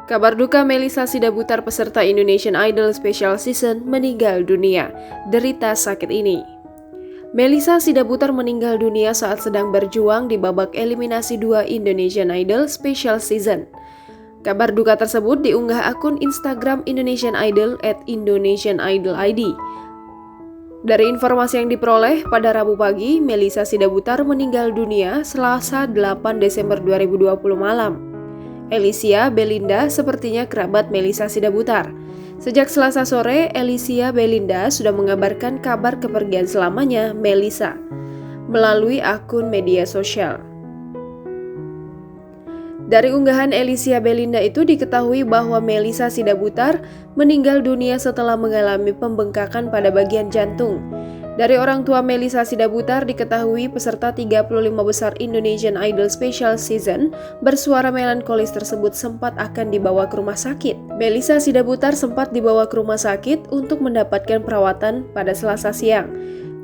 Kabar duka Melissa Sidabutar peserta Indonesian Idol Special Season meninggal dunia, derita sakit ini. Melissa Sidabutar meninggal dunia saat sedang berjuang di babak eliminasi 2 Indonesian Idol Special Season. Kabar duka tersebut diunggah akun Instagram Indonesian Idol @IndonesianIdolID. Dari informasi yang diperoleh, pada Rabu pagi, Melissa Sidabutar meninggal dunia Selasa 8 Desember 2020 malam. Alicia Belinda sepertinya kerabat Melissa Sidabutar. Sejak Selasa sore, Alicia Belinda sudah mengabarkan kabar kepergian selamanya Melissa melalui akun media sosial. Dari unggahan Alicia Belinda itu diketahui bahwa Melissa Sidabutar meninggal dunia setelah mengalami pembengkakan pada bagian jantung. Dari orang tua Melissa Sidabutar diketahui peserta 35 besar Indonesian Idol Special Season bersuara melankolis tersebut sempat akan dibawa ke rumah sakit. Melissa Sidabutar sempat dibawa ke rumah sakit untuk mendapatkan perawatan pada Selasa siang.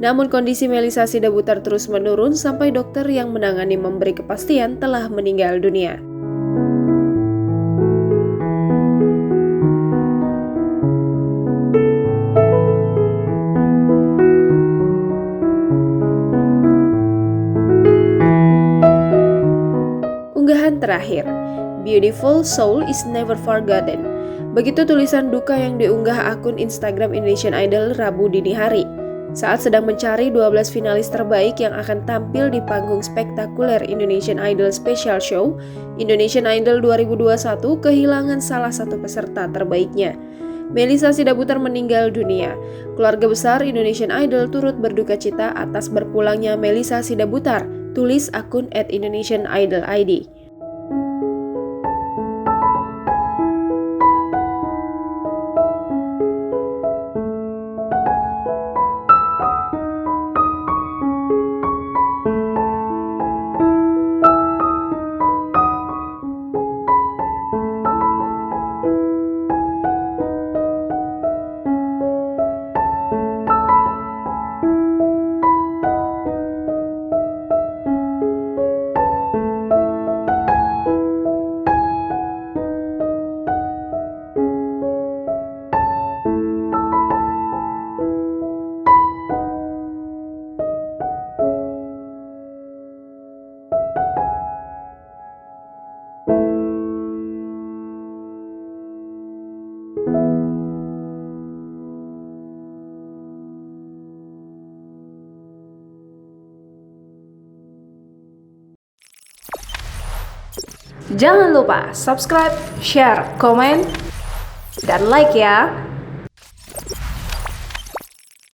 Namun kondisi Melissa Sidabutar terus menurun sampai dokter yang menangani memberi kepastian telah meninggal dunia. Unggahan terakhir, Beautiful Soul is never forgotten. Begitu tulisan duka yang diunggah akun Instagram Indonesian Idol Rabu dini hari. Saat sedang mencari 12 finalis terbaik yang akan tampil di panggung spektakuler Indonesian Idol Special Show, Indonesian Idol 2021 kehilangan salah satu peserta terbaiknya. Melissa Sidabutar meninggal dunia. Keluarga besar Indonesian Idol turut berduka cita atas berpulangnya Melissa Sidabutar, tulis akun @IndonesianIdolID. Jangan lupa subscribe, share, komen, dan like ya!